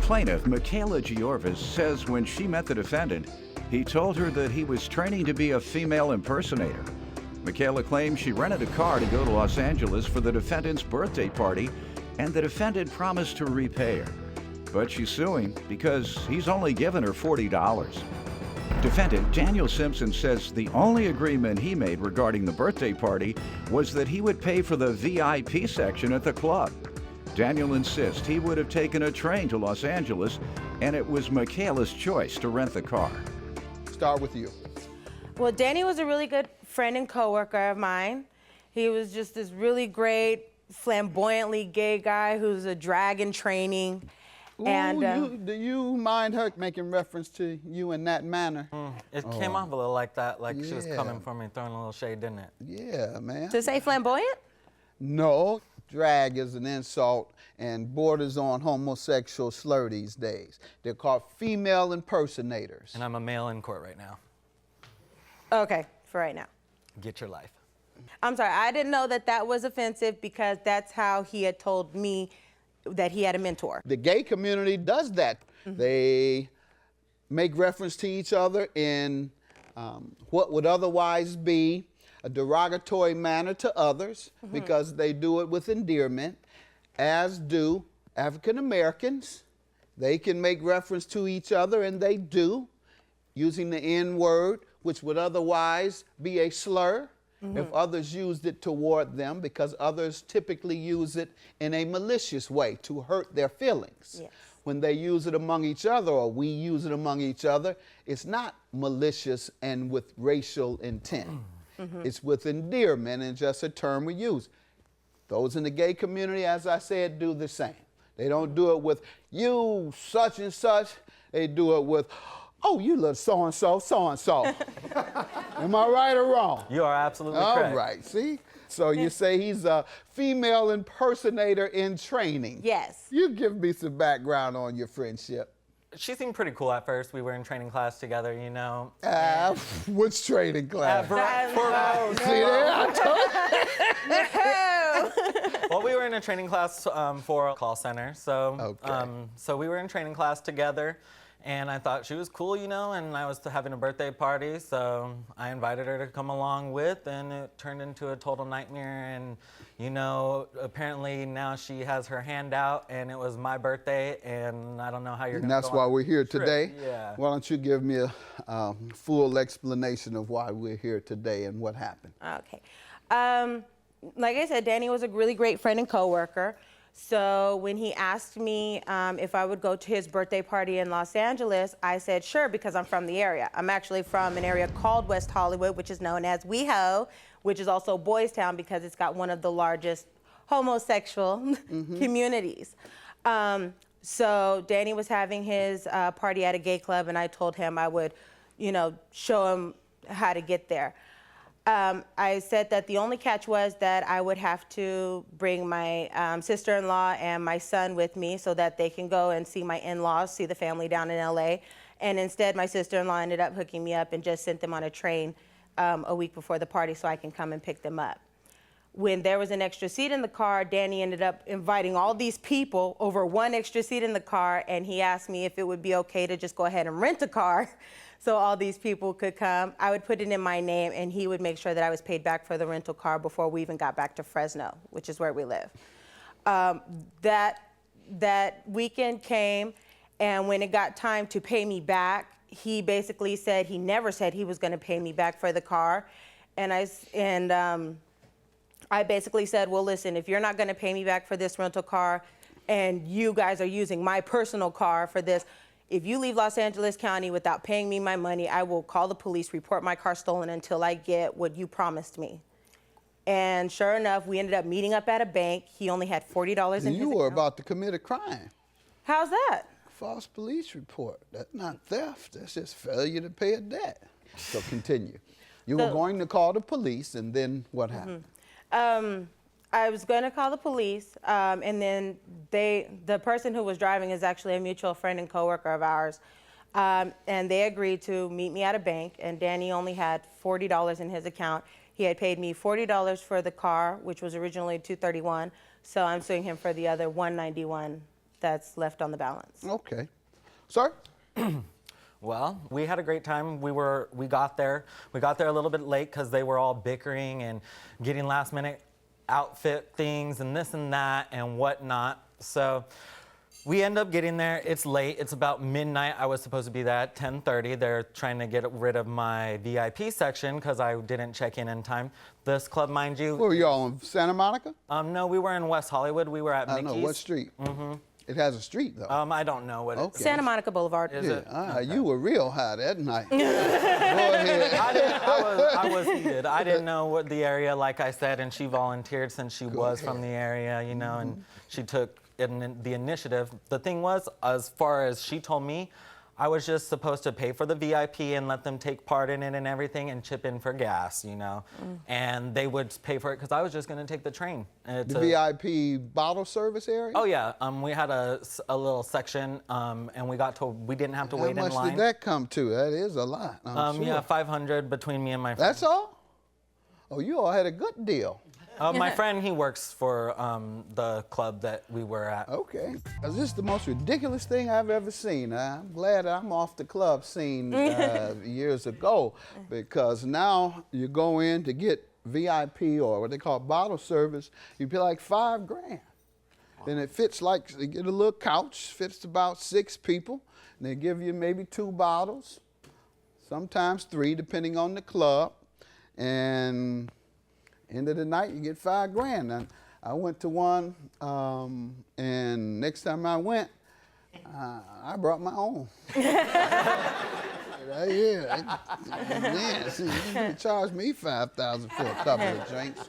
plaintiff, Michaela Giorvis, says when she met the defendant, he told her that he was training to be a female impersonator. Michaela claims she rented a car to go to Los Angeles for the defendant's birthday party, and the defendant promised to repay her. But she's suing because he's only given her $40. Defendant Daniel Simpson says the only agreement he made regarding the birthday party was that he would pay for the VIP section at the club. Daniel insists he would have taken a train to Los Angeles, and it was Michaela's choice to rent the car. Start with you. Well, Danny was a really good friend and coworker of mine. He was just this really great, flamboyantly gay guy who's a drag in training. Ooh, And do you mind her making reference to you in that manner? It came off a little like that, like she was coming for me, throwing a little shade, didn't it? Yeah, man. to say flamboyant? No, drag is an insult and borders on homosexual slur these days. They're called female impersonators. And I'm a male in court right now. Okay, for right now. Get your life. I'm sorry, I didn't know that that was offensive because that's how he had told me that he had a mentor. The gay community does that. They make reference to each other in what would otherwise be a derogatory manner to others because they do it with endearment, as do African Americans. They can make reference to each other, and they do, using the N-word, which would otherwise be a slur if others used it toward them, because others typically use it in a malicious way to hurt their feelings. Yes. When they use it among each other, or we use it among each other, it's not malicious and with racial intent. It's with endearment and just a term we use. Those in the gay community, as I said, do the same. They don't do it with you such and such. They do it with, oh, you little so-and-so, so-and-so. Am I right or wrong? You are absolutely All correct. right, see? So you say he's a female impersonator in training. Yes. You give me some background on your friendship. She seemed pretty cool at first. We were in training class together, you know. Which training class? No. See there? Well, we were in a training class for a call center. So, Okay. so we were in training class together, and I thought she was cool, you know, and I was having a birthday party, so I invited her to come along with, and it turned into a total nightmare. And, you know, apparently now she has her hand out, and it was my birthday, and I don't know how you're going And to that's why we're here trip. today. Yeah. Why don't you give me a full explanation of why we're here today and what happened? Okay. Like I said, Danny was a really great friend and coworker. So when he asked me if I would go to his birthday party in Los Angeles, I said sure, because I'm from the area. I'm actually from an area called West Hollywood, which is known as WeHo, which is also Boys Town because it's got one of the largest homosexual communities. So Danny was having his party at a gay club, and I told him I would, you know, show him how to get there. I said that the only catch was that I would have to bring my sister-in-law and my son with me so that they can go and see my in-laws, see the family down in LA. And instead, my sister-in-law ended up hooking me up and just sent them on a train a week before the party so I can come and pick them up. When there was an extra seat in the car, Danny ended up inviting all these people over one extra seat in the car, and he asked me if it would be okay to just go ahead and rent a car so all these people could come. I would put it in my name, and he would make sure that I was paid back for the rental car before we even got back to Fresno, which is where we live. That weekend came, and when it got time to pay me back, he basically said he never said he was going to pay me back for the car, and I basically said, well, listen, if you're not going to pay me back for this rental car, and you guys are using my personal car for this, if you leave Los Angeles County without paying me my money, I will call the police, report my car stolen until I get what you promised me. And sure enough, we ended up meeting up at a bank. He only had $40 in his account. You were about to commit a crime. How's that? False police report. That's not theft. That's just failure to pay a debt. So continue. You were going to call the police, and then what happened? I was going to call the police, and then the person who was driving is actually a mutual friend and coworker of ours, and they agreed to meet me at a bank, and Danny only had $40 in his account. He had paid me $40 for the car, which was originally $231, so I'm suing him for the other $191 that's left on the balance. Okay. Sir? Well, we had a great time. We got there a little bit late because they were all bickering and getting last minute outfit things and this and that and whatnot. So we end up getting there. It's late. It's about midnight. I was supposed to be there at 10:30. They're trying to get rid of my VIP section because I didn't check in time. This club, mind you. Where were y'all in Santa Monica? No, we were in West Hollywood. We were at Mickey's. I know. What street? Mm-hmm. It has a street, though. I don't know what it's. Santa Monica Boulevard. Is it? Okay. You were real high that night. Go ahead. I was heated. I didn't know what the area, like I said, and she volunteered since she was from the area, you know, and she took the initiative. The thing was, as far as she told me, I was just supposed to pay for the VIP and let them take part in it and everything and chip in for gas, you know. And they would pay for it because I was just going to take the train. The VIP bottle service area? Oh, yeah. We had a little section, and we didn't have to wait in line. How much did that come to? That is a lot, I'm sure. Yeah, $500 between me and my friend. That's all? Oh, you all had a good deal. My friend, he works for the club that we were at. Okay. This is the most ridiculous thing I've ever seen. I'm glad I'm off the club scene years ago, because now you go in to get VIP or what they call bottle service, you pay like $5,000. And it fits like, you get a little couch, fits about 6 people, and they give you maybe 2 bottles, sometimes 3, depending on the club. And end of the night, you get $5,000. And I went to one, and next time I went, I brought my own. See, you charged me $5,000 for a couple of drinks.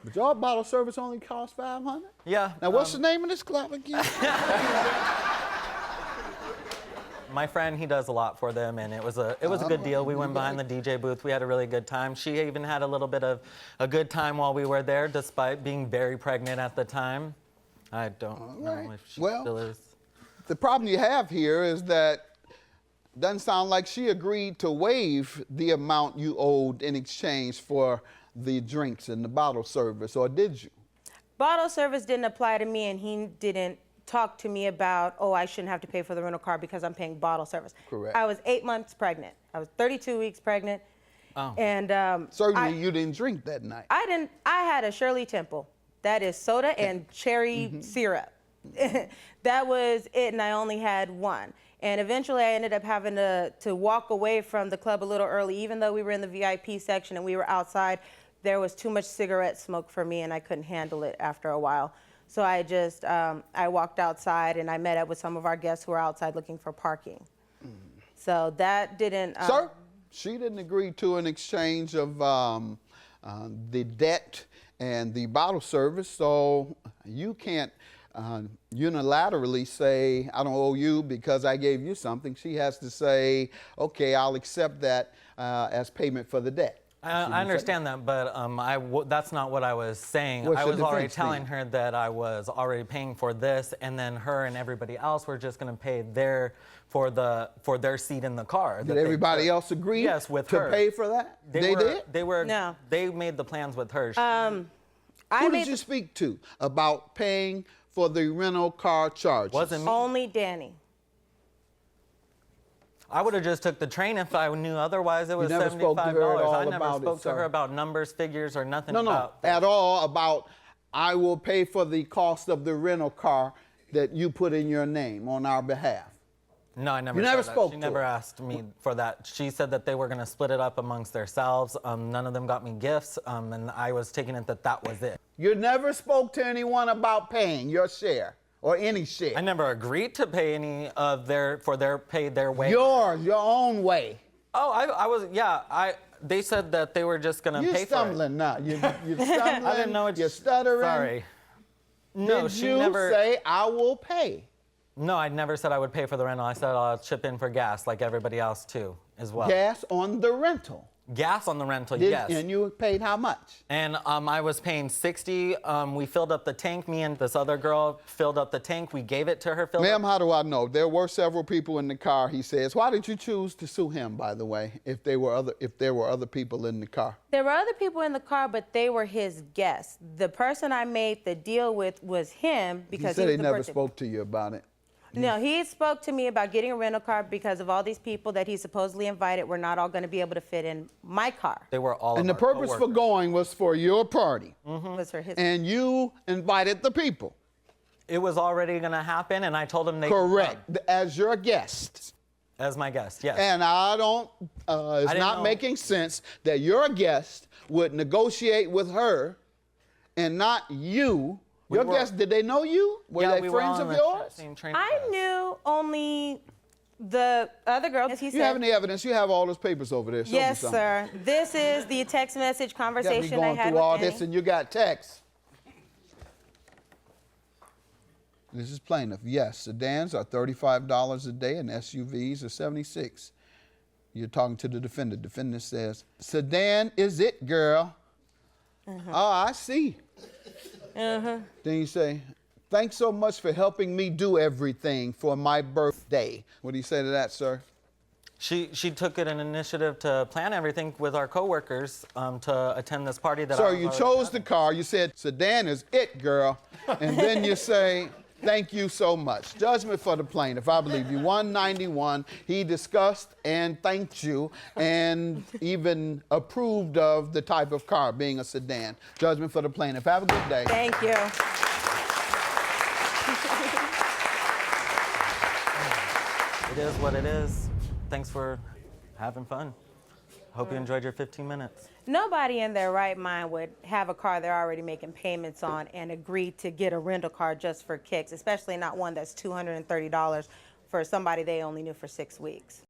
But your bottle service only costs $500? Yeah. Now, what's the name of this club again? My friend, he does a lot for them, and it was a good deal. We went behind the DJ booth. We had a really good time. She even had a little bit of a good time while we were there, despite being very pregnant at the time. I don't know if she still is. The problem you have here is that it doesn't sound like she agreed to waive the amount you owed in exchange for the drinks and the bottle service, or did you? Bottle service didn't apply to me, and he didn't talk to me about, oh, I shouldn't have to pay for the rental car because I'm paying bottle service. Correct. I was 8 months pregnant. I was 32 weeks pregnant. Oh. And certainly you didn't drink that night. I didn't. I had a Shirley Temple. That is soda and cherry syrup. That was it, and I only had one. And eventually I ended up having to walk away from the club a little early, even though we were in the VIP section and we were outside. There was too much cigarette smoke for me, and I couldn't handle it after a while. So I just, I walked outside, and I met up with some of our guests who were outside looking for parking. So that didn't... Sir, she didn't agree to an exchange of the debt and the bottle service, so you can't unilaterally say, I don't owe you because I gave you something. She has to say, okay, I'll accept that as payment for the debt. I understand that, but that's not what I was saying. What's I the was already difference telling then? her that I was already paying for this, and then her and everybody else were just going to pay for their seat in the car. Did everybody else agree Yes, with to her. pay for that? They did? No. They made the plans with her. Who did you speak to about paying for the rental car charges? Wasn't me. Only Danny. I would have just took the train if I knew otherwise. It was never spoke to her at $75. all I never about it, spoke to sir. her about numbers, figures, or nothing No, about at all about, I will pay for the cost of the rental car that you put in your name on our behalf. No, I never. You never said that. spoke She to never her. asked me for that. She said that they were going to split it up amongst themselves. None of them got me gifts, and I was taking it that was it. You never spoke to anyone about paying your share or any share. I never agreed to pay any of their way. Yours, your own way. Oh, I was, yeah. They said that they were just going to You're pay for it. stumbling now. You're stumbling. I didn't know what You're stuttering. Sorry. No, Did she you never. say, I will pay? No, I never said I would pay for the rental. I said I'll chip in for gas like everybody else too, as well. Gas on the rental. Gas on the rental, yes. And you paid how much? And I was paying $60. We filled up the tank. Me and this other girl filled up the tank. We gave it to her. Ma'am, how do I know? There were several people in the car, he says. Why did you choose to sue him, by the way, if there were other people in the car? There were other people in the car, but they were his guests. The person I made the deal with was him because he said he he was the never birthday. spoke to you about it. No, he spoke to me about getting a rental car because of all these people that he supposedly invited were not all going to be able to fit in my car. They were all And the of our purpose for coworkers. going was for your party. Was for his. And you invited the people. It was already going to happen, and I told him they could Correct. come As your guest. as my guest. Yes. And I don't, it's didn't not know. making sense that your guest would negotiate with her and not you. Your were- guests, did they know you? Were yeah, they we were friends all of in the yours? same training I class. knew only the other girl. As he You said, have any evidence? You have all those papers over there. Show me yes, something. sir. This is the text message You got me conversation I going had through with all Danny. this and you got text. This is plaintiff. Yes, sedans are $35 a day and SUVs are $76. You're talking to the defendant. Defendant says, sedan is it, girl. Oh, I see. Then you say, thanks so much for helping me do everything for my birthday. What do you say to that, sir? She took it an initiative to plan everything with our coworkers to attend this party that I Sir, was you already chose having. the car. You said, sedan is it, girl. And then you say, thank you so much. Judgment for the plaintiff. I believe you. 191. He discussed and thanked you and even approved of the type of car being a sedan. Judgment for the plaintiff. Have a good day. Thank you. It is what it is. Thanks for having fun. Hope you enjoyed your 15 minutes. Nobody in their right mind would have a car they're already making payments on and agree to get a rental car just for kicks, especially not one that's $230 for somebody they only knew for 6 weeks.